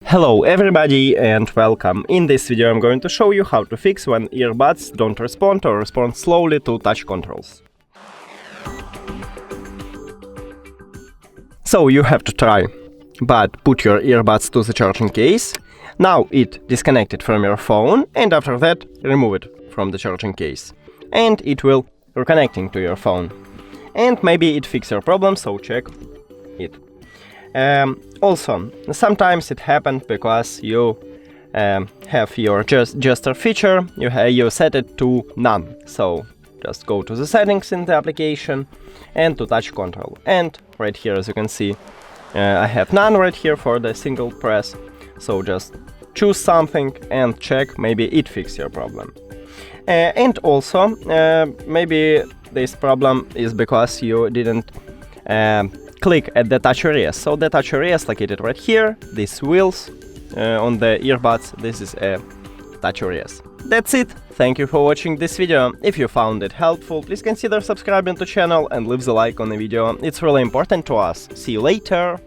Hello everybody and welcome. In this video I'm going to show you how to fix when earbuds don't respond or respond slowly to touch controls. So you have to try, but put your earbuds to the charging case. Now it disconnected from your phone, and after that remove it from the charging case. And it will reconnecting to your phone. And maybe it fixed your problem, so check it. Also, sometimes it happened because you have your gesture feature, you set it to none. So just go to the settings in the application and to touch control. And right here, as you can see, I have none right here for the single press. So just choose something and check, maybe it fixed your problem. And also, maybe this problem is because you didn't click at the touch area. So the touch area is located right here. These wheels on the earbuds, this is a touch areas. That's it. Thank you for watching this video. If you found it helpful, please consider subscribing to the channel and leave the like on the video. It's really important to us. See you later.